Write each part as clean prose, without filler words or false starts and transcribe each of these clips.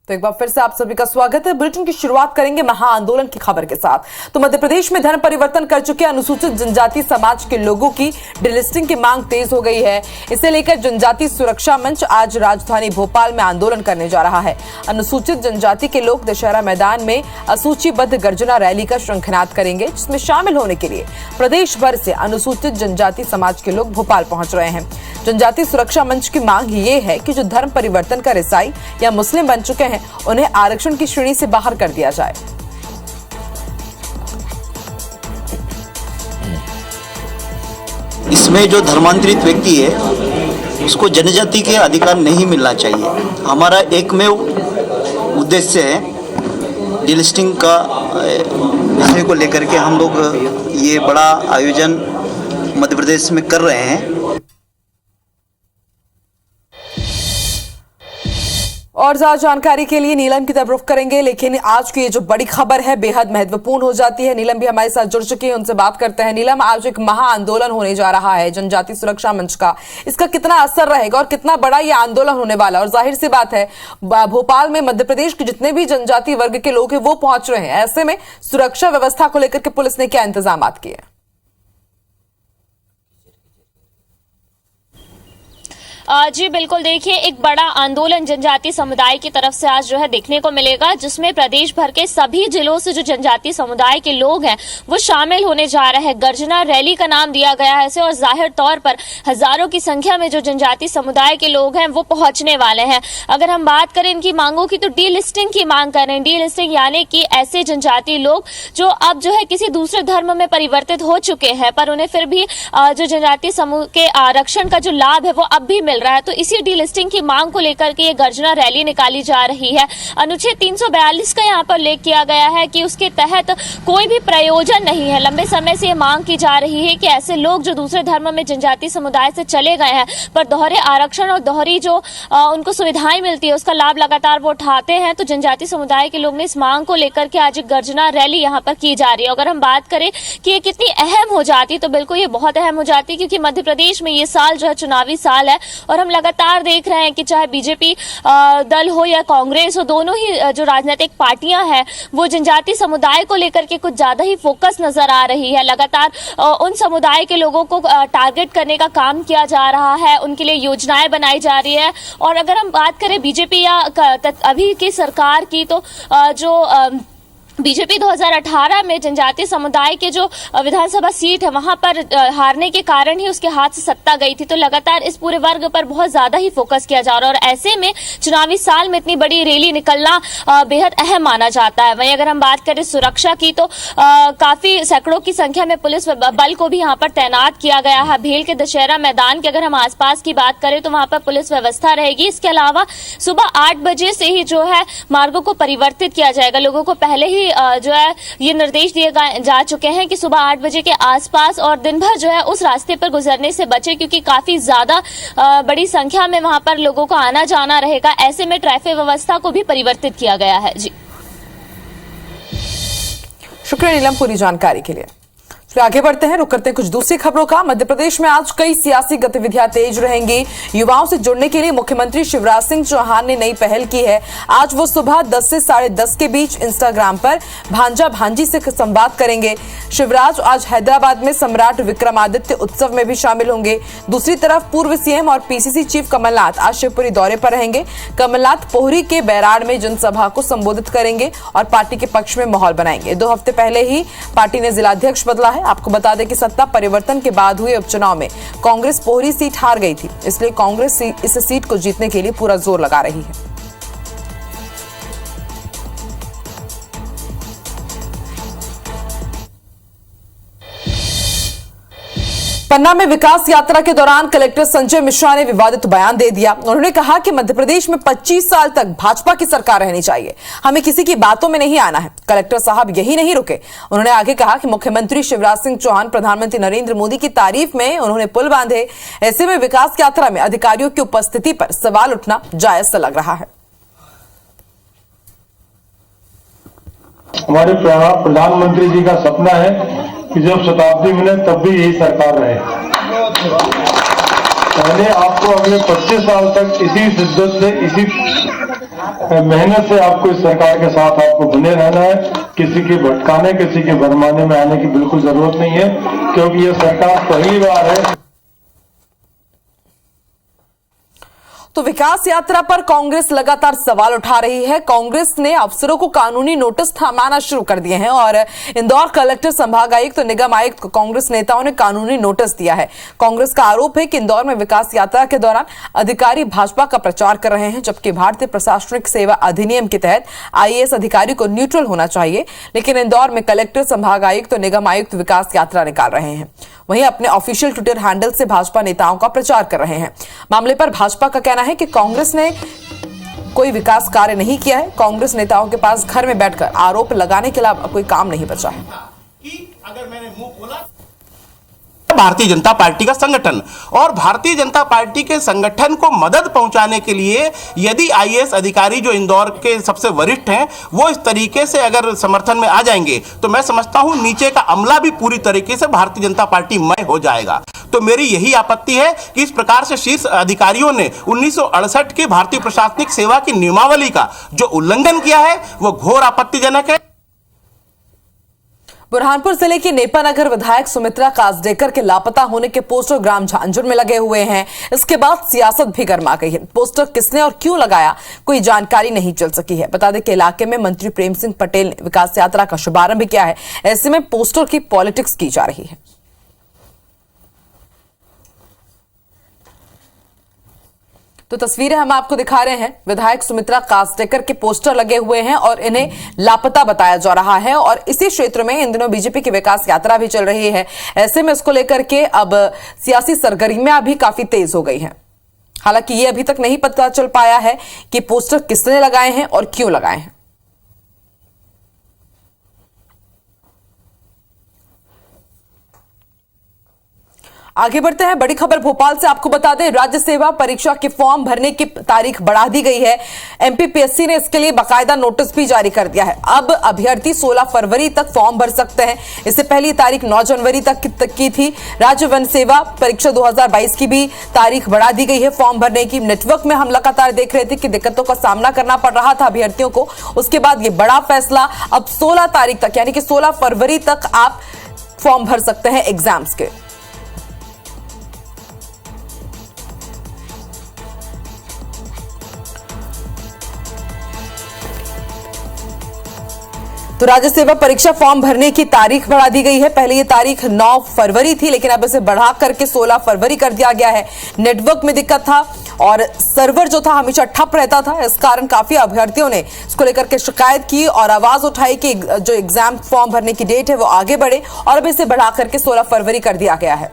तो एक बार फिर से आप सभी का स्वागत है। बुलेटिन की शुरुआत करेंगे महाआंदोलन की खबर के साथ। तो मध्य प्रदेश में धर्म परिवर्तन कर चुके अनुसूचित जनजाति समाज के लोगों की डिलिस्टिंग की मांग तेज हो गई है। इसे लेकर जनजाति सुरक्षा मंच आज राजधानी भोपाल में आंदोलन करने जा रहा है। अनुसूचित जनजाति के लोग दशहरा मैदान में असूचीबद्ध गर्जना रैली का श्रृंखलात करेंगे, जिसमें शामिल होने के लिए प्रदेश भर से अनुसूचित जनजाति समाज के लोग भोपाल पहुंच रहे हैं। जनजाति सुरक्षा मंच की मांग ये है कि जो धर्म परिवर्तन कर ईसाई या मुस्लिम बन चुके हैं उन्हें आरक्षण की श्रेणी से बाहर कर दिया जाए। इसमें जो धर्मांतरित व्यक्ति है उसको जनजाति के अधिकार नहीं मिलना चाहिए। हमारा एकमेव उद्देश्य है डिलिस्टिंग का विषय को लेकर के हम लोग ये बड़ा आयोजन मध्य प्रदेश में कर रहे हैं। और ज्यादा जानकारी के लिए नीलम की तरफ रुख करेंगे, लेकिन आज की ये जो बड़ी खबर है बेहद महत्वपूर्ण हो जाती है। नीलम भी हमारे साथ जुड़ चुकी है, उनसे बात करते हैं। नीलम, आज एक महाआंदोलन होने जा रहा है जनजाति सुरक्षा मंच का, इसका कितना असर रहेगा और कितना बड़ा ये आंदोलन होने वाला है? और जाहिर सी बात है भोपाल में मध्य प्रदेश के जितने भी जनजाति वर्ग के लोग हैं वो पहुंच रहे हैं। ऐसे में सुरक्षा व्यवस्था को लेकर के पुलिस ने क्या इंतजाम किए? जी बिल्कुल, देखिए एक बड़ा आंदोलन जनजाति समुदाय की तरफ से आज जो है देखने को मिलेगा, जिसमें प्रदेश भर के सभी जिलों से जो जनजाति समुदाय के लोग हैं वो शामिल होने जा रहे हैं। गर्जना रैली का नाम दिया गया है इसे, और जाहिर तौर पर हजारों की संख्या में जो जनजाति समुदाय के लोग हैं वो पहुंचने वाले हैं। अगर हम बात करें इनकी मांगों की, तो डीलिस्टिंग की मांग कर रहे हैं। डीलिस्टिंग यानी कि ऐसे जनजाति लोग जो अब जो है किसी दूसरे धर्म में परिवर्तित हो चुके हैं, पर उन्हें फिर भी जो जनजाति समूह के आरक्षण का जो लाभ है वो अब भी मिल रहा है। तो इसी डीलिस्टिंग की मांग को लेकर के ये गर्जना रैली निकाली जा रही है। अनुच्छेद 342 का यहाँ पर उल्लेख किया गया है कि उसके तहत कोई भी प्रयोजन नहीं है। लंबे समय से ये मांग की जा रही है कि ऐसे लोग जो दूसरे धर्म में जनजाति समुदाय से चले गए हैं पर दोहरे आरक्षण और दोहरी जो उनको सुविधाएं मिलती है उसका लाभ लगातार वो उठाते हैं, तो जनजाति समुदाय के लोग ने इस मांग को लेकर के आज गर्जना रैली यहाँ पर की जा रही है। अगर हम बात करें कि ये कितनी अहम हो जाती, तो बिल्कुल ये बहुत अहम हो जाती, क्योंकि मध्य प्रदेश में ये साल जो है चुनावी साल है और हम लगातार देख रहे हैं कि चाहे बीजेपी दल हो या कांग्रेस हो, दोनों ही जो राजनीतिक पार्टियां हैं वो जनजाति समुदाय को लेकर के कुछ ज्यादा ही फोकस नजर आ रही है। लगातार उन समुदाय के लोगों को टारगेट करने का काम किया जा रहा है, उनके लिए योजनाएं बनाई जा रही है। और अगर हम बात करें बीजेपी या अभी की सरकार की, तो जो बीजेपी 2018 में जनजातीय समुदाय के जो विधानसभा सीट है वहां पर हारने के कारण ही उसके हाथ से सत्ता गई थी, तो लगातार इस पूरे वर्ग पर बहुत ज्यादा ही फोकस किया जा रहा है। और ऐसे में चुनावी साल में इतनी बड़ी रैली निकलना बेहद अहम माना जाता है। वहीं अगर हम बात करें सुरक्षा की, तो काफी सैकड़ों की संख्या में पुलिस बल को भी यहाँ पर तैनात किया गया है। भेल के दशहरा मैदान के अगर हम आसपास की बात करें तो वहां पर पुलिस व्यवस्था रहेगी। इसके अलावा सुबह 8 बजे से ही जो है मार्गों को परिवर्तित किया जाएगा। लोगों को पहले ही जो है ये निर्देश दिए जा चुके हैं कि सुबह 8 बजे के आसपास और दिन भर जो है उस रास्ते पर गुजरने से बचे, क्योंकि काफी ज्यादा बड़ी संख्या में वहां पर लोगों को आना जाना रहेगा। ऐसे में ट्रैफिक व्यवस्था को भी परिवर्तित किया गया है। जी शुक्रिया नीलम पूरी जानकारी के लिए। फिर आगे बढ़ते हैं, रुक करते हैं कुछ दूसरी खबरों का। मध्य प्रदेश में आज कई सियासी गतिविधियां तेज रहेंगी। युवाओं से जुड़ने के लिए मुख्यमंत्री शिवराज सिंह चौहान ने नई पहल की है। आज वो सुबह 10 से 10:30 के बीच इंस्टाग्राम पर भांजा भांजी से संवाद करेंगे। शिवराज आज हैदराबाद में सम्राट विक्रमादित्य उत्सव में भी शामिल होंगे। दूसरी तरफ पूर्व सीएम और पीसीसी चीफ कमलनाथ आज शिवपुरी दौरे पर रहेंगे। कमलनाथ पोहरी के बैराड़ में जनसभा को संबोधित करेंगे और पार्टी के पक्ष में माहौल बनाएंगे। 2 हफ्ते पहले ही पार्टी ने जिलाध्यक्ष बदला है। आपको बता दें कि सत्ता परिवर्तन के बाद हुए उपचुनाव में कांग्रेस पोहरी सीट हार गई थी, इसलिए कांग्रेस इस सीट को जीतने के लिए पूरा जोर लगा रही है। पन्ना में विकास यात्रा के दौरान कलेक्टर संजय मिश्रा ने विवादित बयान दे दिया। उन्होंने कहा कि मध्य प्रदेश में 25 साल तक भाजपा की सरकार रहनी चाहिए, हमें किसी की बातों में नहीं आना है। कलेक्टर साहब यही नहीं रुके, उन्होंने आगे कहा कि मुख्यमंत्री शिवराज सिंह चौहान प्रधानमंत्री नरेंद्र मोदी की तारीफ में उन्होंने पुल बांधे। ऐसे में विकास यात्रा में अधिकारियों की उपस्थिति पर सवाल उठना जायज सा लग रहा है। हमारे प्रधानमंत्री जी का सपना है कि जब शताब्दी मिले तब भी यही सरकार रहे। पहले आपको अगले 25 साल तक इसी शिद्दत से, इसी मेहनत से आपको इस सरकार के साथ आपको बने रहना है। किसी के भटकाने, किसी के भरमाने में आने की बिल्कुल जरूरत नहीं है, क्योंकि ये सरकार पहली बार है। तो विकास यात्रा पर कांग्रेस लगातार सवाल उठा रही है। कांग्रेस ने अफसरों को कानूनी नोटिस थमाना शुरू कर दिए हैं और इंदौर कलेक्टर, संभाग आयुक्त, निगम आयुक्त को कांग्रेस नेताओं ने कानूनी नोटिस दिया है। कांग्रेस का आरोप है कि इंदौर में विकास यात्रा के दौरान अधिकारी भाजपा का प्रचार कर रहे हैं, जबकि भारतीय प्रशासनिक सेवा अधिनियम के तहत आईएएस अधिकारी को न्यूट्रल होना चाहिए, लेकिन इंदौर में कलेक्टर, संभाग आयुक्त और निगम आयुक्त विकास यात्रा निकाल रहे हैं। वहीं अपने ऑफिशियल ट्विटर हैंडल से भाजपा नेताओं का प्रचार कर रहे हैं। मामले पर भाजपा का कहना है कि कांग्रेस ने कोई विकास कार्य नहीं किया है। कांग्रेस नेताओं के पास घर में बैठकर आरोप लगाने के अलावा कोई काम नहीं बचा है। अगर मैंने मुंह खोला, भारतीय जनता पार्टी का संगठन और भारतीय जनता पार्टी के संगठन को मदद पहुंचाने के लिए यदि आईएएस अधिकारी जो इंदौर के सबसे वरिष्ठ हैं वो इस तरीके से अगर समर्थन में आ जाएंगे तो मैं समझता हूं नीचे का अमला भी पूरी तरीके से भारतीय जनता पार्टी मय हो जाएगा। तो मेरी यही आपत्ति है कि इस प्रकार से शीर्ष अधिकारियों ने 1968 के भारतीय प्रशासनिक सेवा की नियमावली का जो उल्लंघन किया है वो घोर आपत्तिजनक है। बुरहानपुर जिले की नेपानगर विधायक सुमित्रा कासडेकर के लापता होने के पोस्टर ग्राम झांझुर में लगे हुए हैं। इसके बाद सियासत भी गर्मा गई है। पोस्टर किसने और क्यों लगाया, कोई जानकारी नहीं चल सकी है। बता दें कि इलाके में मंत्री प्रेम सिंह पटेल ने विकास यात्रा का शुभारंभ किया है। ऐसे में पोस्टर की पॉलिटिक्स की जा रही है। तो तस्वीरें हम आपको दिखा रहे हैं। विधायक सुमित्रा कासडेकर के पोस्टर लगे हुए हैं और इन्हें लापता बताया जा रहा है और इसी क्षेत्र में इन दिनों बीजेपी की विकास यात्रा भी चल रही है। ऐसे में इसको लेकर के अब सियासी सरगर्मियां भी काफी तेज हो गई हैं। हालांकि ये अभी तक नहीं पता चल पाया है कि पोस्टर किसने लगाए हैं और क्यों लगाए हैं। आगे बढ़ते हैं। बड़ी खबर भोपाल से आपको बता दें, राज्य सेवा परीक्षा के फॉर्म भरने की तारीख बढ़ा दी गई है। एमपीपीएससी ने इसके लिए बाकायदा नोटिस भी जारी कर दिया है। अब अभ्यर्थी 16 फरवरी तक फॉर्म भर सकते हैं। इससे पहली तारीख 9 जनवरी तक की थी। राज्य वन सेवा परीक्षा 2022 की भी तारीख बढ़ा दी गई है फॉर्म भरने की। नेटवर्क में हम लगातार देख रहे थे कि दिक्कतों का सामना करना पड़ रहा था अभ्यर्थियों को। उसके बाद ये बड़ा फैसला, अब 16 तारीख तक यानी कि 16 फरवरी तक आप फॉर्म भर सकते हैं एग्जाम्स के। तो राज्य सेवा परीक्षा फॉर्म भरने की तारीख बढ़ा दी गई है। पहले ये तारीख 9 फरवरी थी, लेकिन अब इसे बढ़ा करके 16 फरवरी कर दिया गया है। नेटवर्क में दिक्कत था और सर्वर जो था हमेशा ठप रहता था। इस कारण काफी अभ्यर्थियों ने इसको लेकर के शिकायत की और आवाज उठाई कि जो एग्जाम फॉर्म भरने की डेट है वो आगे बढ़े, और अब इसे बढ़ा करके 16 फरवरी कर दिया गया है।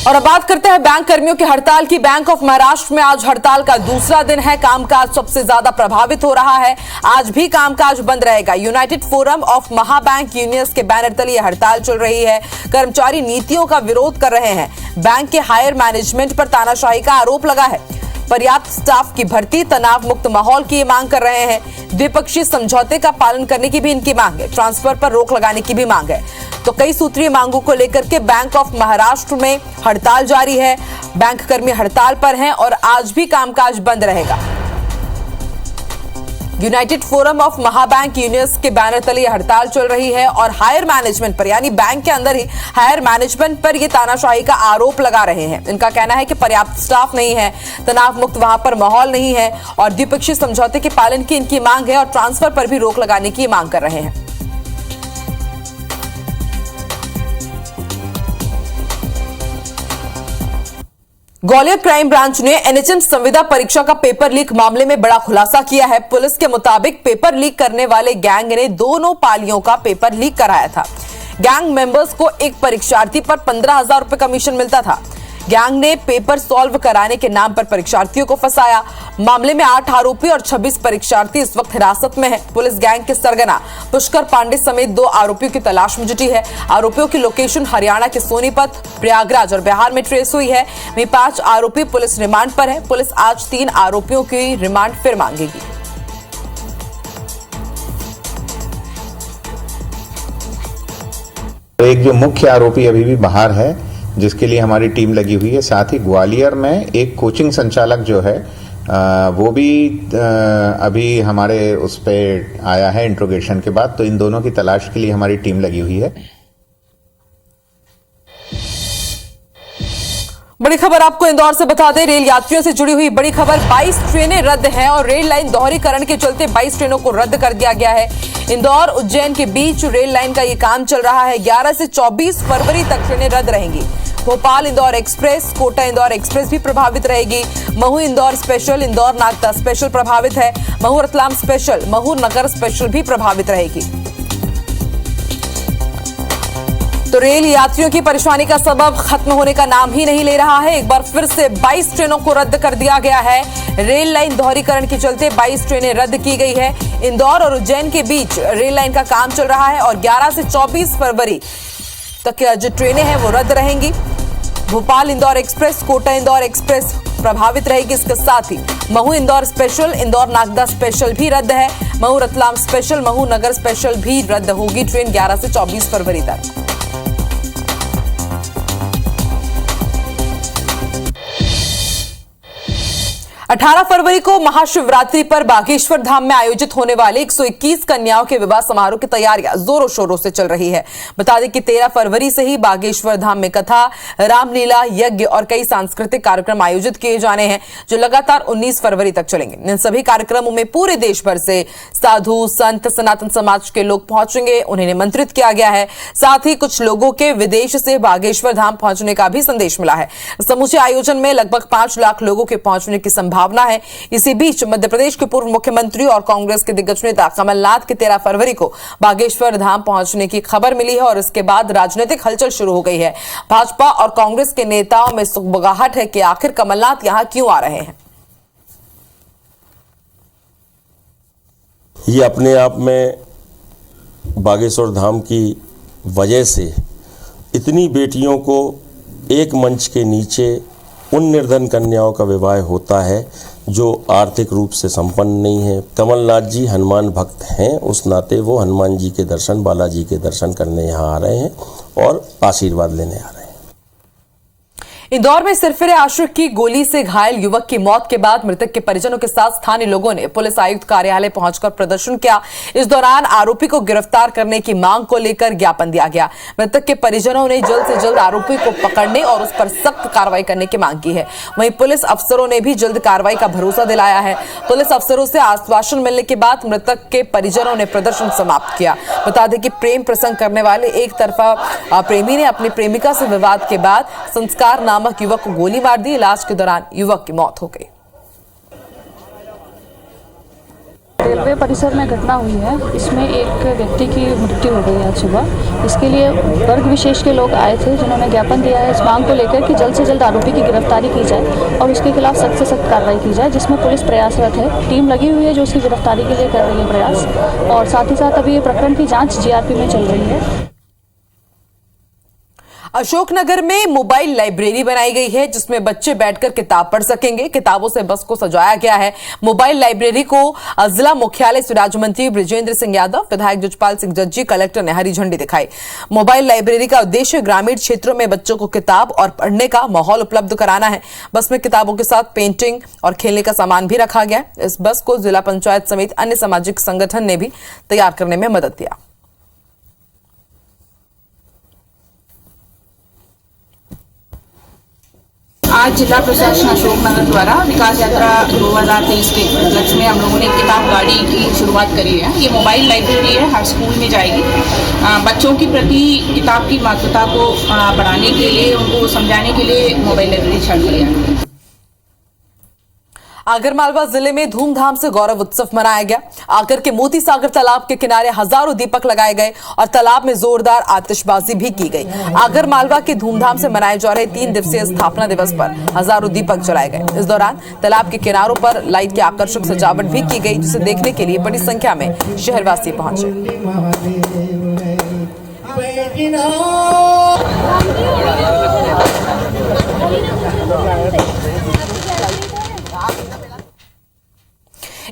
और अब बात करते हैं बैंक कर्मियों की हड़ताल की। बैंक ऑफ महाराष्ट्र में आज हड़ताल का दूसरा दिन है। कामकाज सबसे ज्यादा प्रभावित हो रहा है। आज भी कामकाज बंद रहेगा। United forum of Mahabank unions के बैनर तले यह हड़ताल चल रही है। कर्मचारी नीतियों का विरोध कर रहे हैं। बैंक के हायर मैनेजमेंट पर तानाशाही का आरोप लगा है। पर्याप्त स्टाफ की भर्ती, तनाव मुक्त माहौल की मांग कर रहे हैं। द्विपक्षीय समझौते का पालन करने की भी इनकी मांग है। ट्रांसफर पर रोक लगाने की भी मांग है। तो कई सूत्रीय मांगों को लेकर के बैंक ऑफ महाराष्ट्र में हड़ताल जारी है। बैंक कर्मी हड़ताल पर हैं और आज भी कामकाज बंद रहेगा। United forum of Mahabank unions के बैनर तले यह हड़ताल चल रही है और हायर मैनेजमेंट पर, यानी बैंक के अंदर ही हायर मैनेजमेंट पर ये तानाशाही का आरोप लगा रहे हैं। इनका कहना है कि पर्याप्त स्टाफ नहीं है, तनाव मुक्त वहां पर माहौल नहीं है और द्विपक्षीय समझौते के पालन की इनकी मांग है और ट्रांसफर पर भी रोक लगाने की मांग कर रहे हैं। ग्वालियर क्राइम ब्रांच ने एनएचएम संविदा परीक्षा का पेपर लीक मामले में बड़ा खुलासा किया है। पुलिस के मुताबिक पेपर लीक करने वाले गैंग ने दोनों पालियों का पेपर लीक कराया था। गैंग मेंबर्स को एक परीक्षार्थी पर 15,000 रुपए कमीशन मिलता था। गैंग ने पेपर सॉल्व कराने के नाम पर परीक्षार्थियों को फंसाया। मामले में 8 आरोपी और 26 परीक्षार्थी इस वक्त हिरासत में हैं। पुलिस गैंग के सरगना पुष्कर पांडे समेत 2 आरोपियों की तलाश में जुटी है। आरोपियों की लोकेशन हरियाणा के सोनीपत, प्रयागराज और बिहार में ट्रेस हुई है। वहीं 5 आरोपी पुलिस रिमांड पर है। पुलिस आज 3 आरोपियों की रिमांड फिर मांगेगी। एक जो मुख्य आरोपी अभी भी बाहर है, जिसके लिए हमारी टीम लगी हुई है। साथ ही ग्वालियर में एक कोचिंग संचालक जो है वो भी अभी हमारे उस पे आया है इंट्रोगेशन के बाद, तो इन दोनों की तलाश के लिए हमारी टीम लगी हुई है। बड़ी खबर आपको इंदौर से बता दें, रेल यात्रियों से जुड़ी हुई बड़ी खबर। 22 ट्रेनें रद्द हैं और रेल लाइन दोहरीकरण के चलते 22 ट्रेनों को रद्द कर दिया गया है। इंदौर उज्जैन के बीच रेल लाइन का ये काम चल रहा है। 11 से 24 फरवरी तक ट्रेनें रद्द रहेंगी। भोपाल इंदौर एक्सप्रेस, कोटा इंदौर एक्सप्रेस भी प्रभावित रहेगी। महू इंदौर स्पेशल, इंदौर नागदा स्पेशल प्रभावित है। महू रतलाम स्पेशल, महू नगर स्पेशल भी प्रभावित रहेगी। तो रेल यात्रियों की परेशानी का सबब खत्म होने का नाम ही नहीं ले रहा है। एक बार फिर से 22 ट्रेनों को रद्द कर दिया गया है। रेल लाइन दोहरीकरण के चलते 22 ट्रेनें रद्द की गई है। इंदौर और उज्जैन के बीच रेल लाइन का काम चल रहा है और 11 से 24 फरवरी तक जो ट्रेनें हैं वो रद्द रहेंगी। भोपाल इंदौर एक्सप्रेस, कोटा इंदौर एक्सप्रेस प्रभावित रहेगी। इसके साथ ही महू इंदौर स्पेशल, इंदौर नागदा स्पेशल भी रद्द है। महू रतलाम स्पेशल, महू नगर स्पेशल भी रद्द होगी ट्रेन 11 से 24 फरवरी तक। 18 फरवरी को महाशिवरात्रि पर बागेश्वर धाम में आयोजित होने वाले 121 कन्याओं के विवाह समारोह की तैयारियां जोरों शोरों से चल रही है। बता दें कि 13 फरवरी से ही बागेश्वर धाम में कथा, रामलीला, यज्ञ और कई सांस्कृतिक कार्यक्रम आयोजित किए जाने हैं, जो लगातार 19 फरवरी तक चलेंगे। इन सभी कार्यक्रमों में पूरे देश भर से साधु, संत, सनातन समाज के लोग पहुंचेंगे, उन्हें निमंत्रित किया गया है। साथ ही कुछ लोगों के विदेश से बागेश्वर धाम पहुंचने का भी संदेश मिला है। समूचे आयोजन में लगभग 5 लाख लोगों के पहुंचने की भावना है। इसी बीच मध्य प्रदेश के पूर्व मुख्यमंत्री और कांग्रेस के दिग्गज नेता कमलनाथ के 13 फरवरी को बागेश्वर धाम पहुंचने की खबर मिली है और इसके बाद राजनीतिक हलचल शुरू हो गई है। भाजपा और कांग्रेस के नेताओं में सुगबुगाहट है कि आखिर कमलनाथ यहां क्यों आ रहे हैं। ये अपने आप में बागेश्वर धाम की वजह से इतनी बेटियों को एक मंच के नीचे उन निर्धन कन्याओं का विवाह होता है जो आर्थिक रूप से संपन्न नहीं है। कमलनाथ जी हनुमान भक्त हैं, उस नाते वो हनुमान जी के दर्शन, बालाजी के दर्शन करने यहाँ आ रहे हैं और आशीर्वाद लेने आ रहे हैं। इंदौर में सिरफिरे आशिक की गोली से घायल युवक की मौत के बाद मृतक के परिजनों के साथ स्थानीय लोगों ने पुलिस आयुक्त कार्यालय पहुंचकर प्रदर्शन किया। इस दौरान आरोपी को गिरफ्तार करने की मांग को लेकर ज्ञापन दिया गया। मृतक के परिजनों ने जल्द से जल्द आरोपी को पकड़ने और उस पर सख्त कार्रवाई करने की मांग की है। वहीं पुलिस अफसरों ने भी जल्द कार्रवाई का भरोसा दिलाया है। पुलिस अफसरों से आश्वासन मिलने के बाद मृतक के परिजनों ने प्रदर्शन समाप्त किया। बता दें कि प्रेम प्रसंग करने वाले एक तरफा प्रेमी ने अपनी प्रेमिका से विवाद के बाद संस्कार नामक युवक को गोली मार दी। इलाज के दौरान युवक की मौत हो गई। रेलवे परिसर में घटना हुई है, इसमें एक व्यक्ति की मृत्यु हो गई आज सुबह। इसके लिए वर्ग विशेष के लोग आए थे जिन्होंने ज्ञापन दिया है इस मांग को लेकर कि जल्द से जल्द आरोपी की गिरफ्तारी की जाए और उसके खिलाफ सख्त से सख्त कार्रवाई की जाए, जिसमें पुलिस प्रयासरत है। टीम लगी हुई है जो उसकी गिरफ्तारी के लिए कर रही है प्रयास, और साथ ही साथ अभी ये प्रकरण की जाँच जीआरपी में चल रही है। अशोकनगर में मोबाइल लाइब्रेरी बनाई गई है जिसमें बच्चे बैठकर किताब पढ़ सकेंगे। किताबों से बस को सजाया गया है। मोबाइल लाइब्रेरी को जिला मुख्यालय से राज्य मंत्री बृजेंद्र सिंह यादव, विधायक जजपाल सिंह जज्जी, कलेक्टर ने हरी झंडी दिखाई। मोबाइल लाइब्रेरी का उद्देश्य ग्रामीण क्षेत्रों में बच्चों को किताब और पढ़ने का माहौल उपलब्ध कराना है। बस में किताबों के साथ पेंटिंग और खेलने का सामान भी रखा गया। इस बस को जिला पंचायत समेत अन्य सामाजिक संगठन ने भी तैयार करने में मदद दिया। आज जिला प्रशासन अशोकनगर द्वारा विकास यात्रा 2023 के उपलक्ष्य में हम लोगों ने किताब गाड़ी की शुरुआत करी है। ये मोबाइल लाइब्रेरी है, हर स्कूल में जाएगी। बच्चों के प्रति किताब की महत्वता को बढ़ाने के लिए, उनको समझाने के लिए मोबाइल लाइब्रेरी चालू किया है। आगरमालवा जिले में धूमधाम से गौरव उत्सव मनाया गया। आगर के मोती सागर तालाब के किनारे हजारों दीपक लगाए गए और तालाब में जोरदार आतिशबाजी भी की गई। आगरमालवा के धूमधाम से मनाए जा रहे 3 दिवसीय स्थापना दिवस पर हजारों दीपक जलाए गए। इस दौरान तालाब के किनारों पर लाइट की आकर्षक सजावट भी की गई, जिसे देखने के लिए बड़ी संख्या में शहरवासी पहुंचे।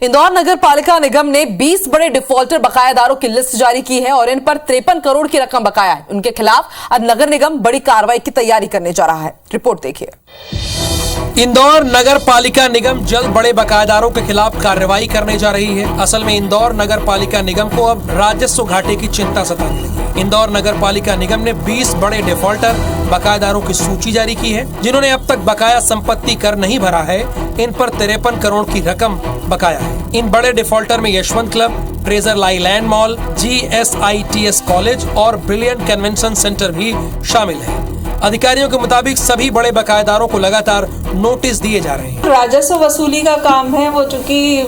इंदौर नगर पालिका निगम ने 20 बड़े डिफॉल्टर बकायादारों की लिस्ट जारी की है और इन पर 53 करोड़ की रकम बकाया है। उनके खिलाफ अब नगर निगम बड़ी कार्रवाई की तैयारी करने जा रहा है। रिपोर्ट देखिए। इंदौर नगर पालिका निगम जल्द बड़े बकायेदारों के खिलाफ कार्रवाई करने जा रही है। असल में इंदौर नगर पालिका निगम को अब राजस्व घाटे की चिंता सताने लगी है। इंदौर नगर पालिका निगम ने 20 बड़े डिफॉल्टर बकायेदारों की सूची जारी की है, जिन्होंने अब तक बकाया संपत्ति कर नहीं भरा है। इन पर 53 करोड़ की रकम बकाया है। इन बड़े डिफॉल्टर में Yashwant Club, Treasure Island Mall, GSITS college और ब्रिलियंट कन्वेंशन सेंटर भी शामिल है। अधिकारियों के मुताबिक सभी बड़े बकायेदारों को लगातार नोटिस दिए जा रहे हैं। राजस्व वसूली का काम है, वो चूंकि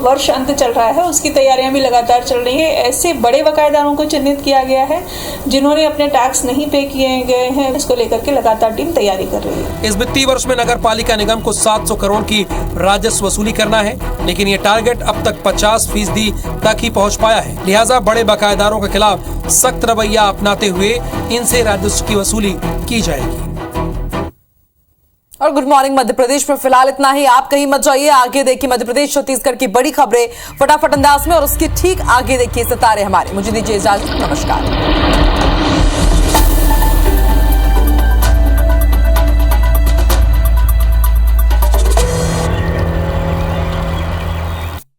वर्ष अंत चल रहा है, उसकी तैयारियां भी लगातार चल रही है। ऐसे बड़े बकायेदारों को चिन्हित किया गया है जिन्होंने अपने टैक्स नहीं पे किए गए हैं। इसको लेकर के लगातार टीम तैयारी कर रही है। इस वित्तीय वर्ष में नगर पालिका निगम को 700 करोड़ की राजस्व वसूली करना है, लेकिन ये टारगेट अब तक 50% तक ही पहुँच पाया है। लिहाजा बड़े बकायेदारों के खिलाफ सख्त रवैया अपनाते हुए इनसे राजस्व की वसूली की जाएगी। और गुड मॉर्निंग मध्य प्रदेश में फिलहाल इतना ही। आप कहीं मत जाइए, आगे देखिए मध्य प्रदेश छत्तीसगढ़ की बड़ी खबरें फटाफट अंदाज में, और उसके ठीक आगे देखिए सितारे हमारे। मुझे दीजिए इजाजत, नमस्कार।